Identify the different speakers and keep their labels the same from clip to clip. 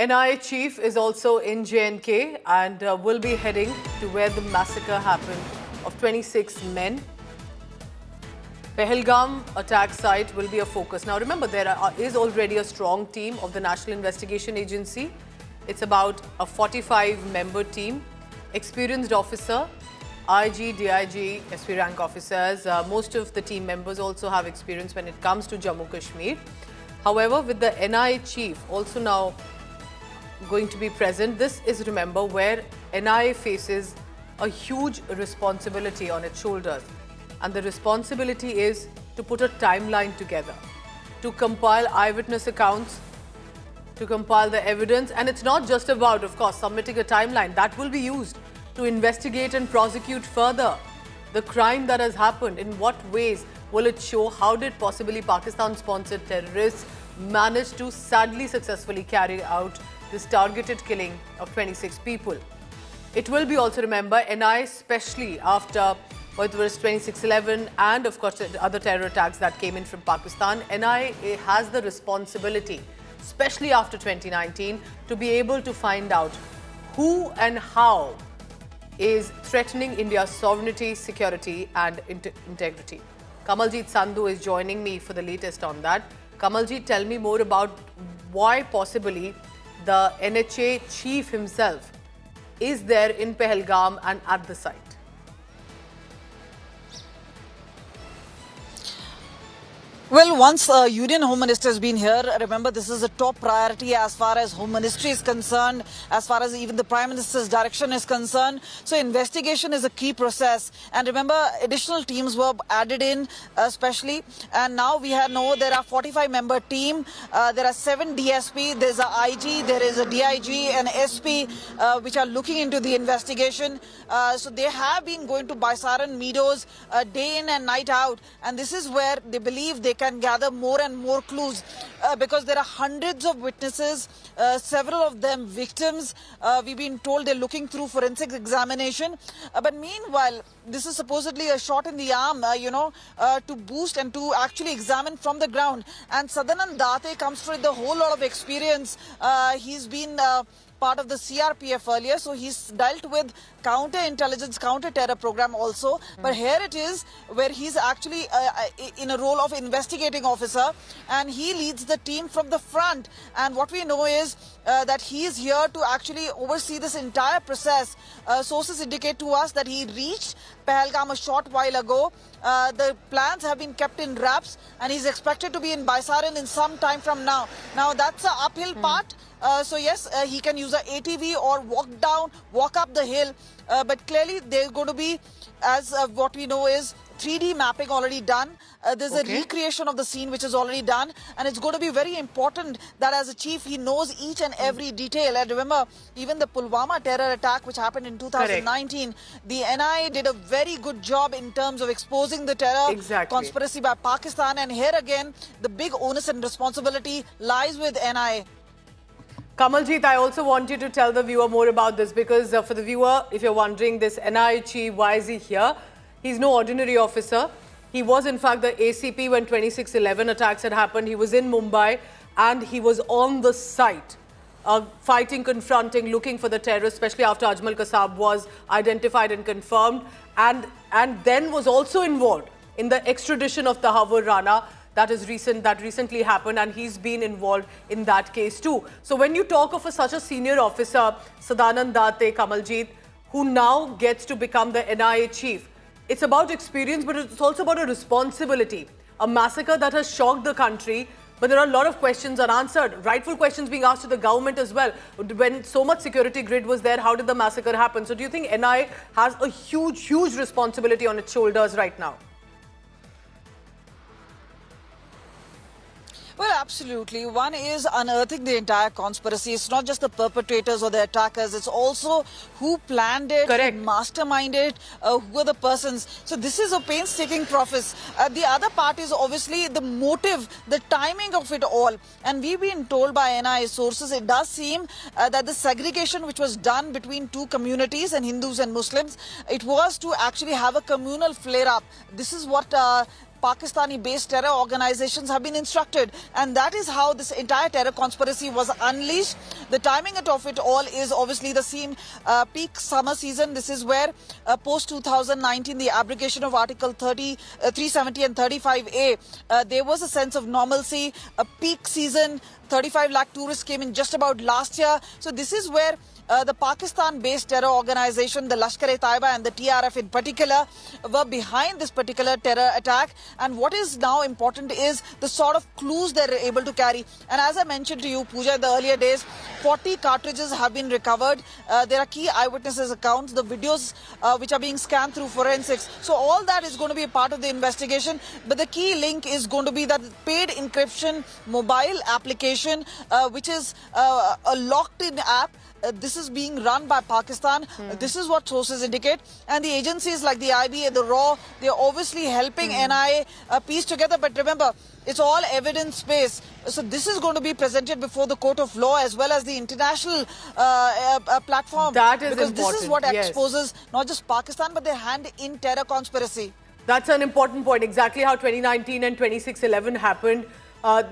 Speaker 1: NIA chief is also in JNK and will be heading to where the massacre happened of 26 men. Pahalgam attack site will be a focus. Now remember, there is already a strong team of the National Investigation Agency. It's about a 45-member team, experienced officer, IG, DIG, SP rank officers. Most of the team members also have experience when it comes to Jammu Kashmir. However, with the NIA chief also now going to be present, this is, remember, where NIA faces a huge responsibility on its shoulders. And the responsibility is to put a timeline together, to compile eyewitness accounts, to compile the evidence. And it's not just about, of course, submitting a timeline. That will be used to investigate and prosecute further the crime that has happened. In what ways will it show how did possibly Pakistan-sponsored terrorists manage to sadly successfully carry out this targeted killing of 26 people. It will be also, remember, NIA, especially after whether it was 26/11 and of course the other terror attacks that came in from Pakistan, NIA has the responsibility, especially after 2019, to be able to find out who and how is threatening India's sovereignty, security and integrity. Kamaljeet Sandhu is joining me for the latest on that. Kamaljeet, tell me more about why possibly the NHA chief himself is there in Pahalgam and at the site.
Speaker 2: Well, once Union Home Minister has been here, remember this is a top priority as far as Home Ministry is concerned, as far as even the Prime Minister's direction is concerned. So investigation is a key process. And remember, additional teams were added in especially. And now we know there are 45-member team. There are 7 DSP, there's a IG, there is a DIG and SP which are looking into the investigation. So they have been going to Baisaran Meadows day in and night out. And this is where they believe they can gather more and more clues because there are hundreds of witnesses, several of them victims. We've been told they're looking through forensic examination. But meanwhile, this is supposedly a shot in the arm, to boost and to actually examine from the ground. And Sadanand Date comes with a whole lot of experience. He's been part of the CRPF earlier, so he's dealt with counter-intelligence, counter-terror program also. But here it is where he's actually in a role of investigating officer, and he leads the team from the front. And what we know is that he is here to actually oversee this entire process. Sources indicate to us that he reached Pahalgam a short while ago. The plans have been kept in wraps, and he's expected to be in Baisaran in some time from now. Now that's an uphill part. So yes, he can use an ATV or walk up the hill. But clearly there's going to be, as what we know is 3D mapping already done. There's a recreation of the scene which is already done. And it's going to be very important that as a chief, he knows each and every detail. And remember, even the Pulwama terror attack which happened in 2019, the NIA did a very good job in terms of exposing the terror conspiracy by Pakistan. And here again, the big onus and responsibility lies with NIA.
Speaker 1: Kamaljeet, I also want you to tell the viewer more about this because for the viewer, if you're wondering, this NIA chief, why is he here? He's no ordinary officer. He was in fact the ACP when 26/11 attacks had happened. He was in Mumbai and he was on the site, fighting, confronting, looking for the terrorists, especially after Ajmal Kasab was identified and confirmed, and then was also involved in the extradition of Tahawwur Rana. That recently happened, and he's been involved in that case too. So when you talk of such a senior officer, Sadanand Date, Kamaljeet, who now gets to become the NIA chief, it's about experience, but it's also about a responsibility. A massacre that has shocked the country, but there are a lot of questions unanswered. Rightful questions being asked to the government as well. When so much security grid was there, how did the massacre happen? So do you think NIA has a huge responsibility on its shoulders right now?
Speaker 2: Well, absolutely. One is unearthing the entire conspiracy. It's not just the perpetrators or the attackers. It's also who planned it, who masterminded it, who are the persons. So this is a painstaking process. The other part is obviously the motive, the timing of it all. And we've been told by NIA sources, it does seem that the segregation which was done between two communities, and Hindus and Muslims, it was to actually have a communal flare-up. This is what Pakistani-based terror organizations have been instructed. And that is how this entire terror conspiracy was unleashed. The timing of it all is obviously the same peak summer season. This is where post-2019, the abrogation of Article 370 and 35A, there was a sense of normalcy, a peak season. 35 lakh tourists came in just about last year. So this is where the Pakistan-based terror organization, the Lashkar-e-Taiba and the TRF in particular, were behind this particular terror attack. And what is now important is the sort of clues they're able to carry. And as I mentioned to you, Pooja, in the earlier days, 40 cartridges have been recovered. There are key eyewitnesses accounts, the videos which are being scanned through forensics. So all that is going to be a part of the investigation. But the key link is going to be that paid encryption mobile application, which is a locked-in app. This is being run by Pakistan. This is what sources indicate. And the agencies like the IB and the RAW, they're obviously helping NIA piece together. But remember, it's all evidence-based. So this is going to be presented before the court of law as well as the international platform.
Speaker 1: That is
Speaker 2: because
Speaker 1: important.
Speaker 2: This is what
Speaker 1: yes.
Speaker 2: exposes not just Pakistan, but their hand in terror conspiracy.
Speaker 1: That's an important point. Exactly how 2019 and 26/11 happened.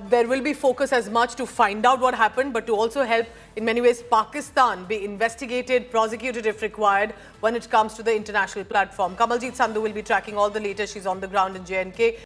Speaker 1: There will be focus as much to find out what happened, but to also help, in many ways, Pakistan be investigated, prosecuted if required when it comes to the international platform. Kamaljeet Sandhu will be tracking all the latest. She's on the ground in J&K.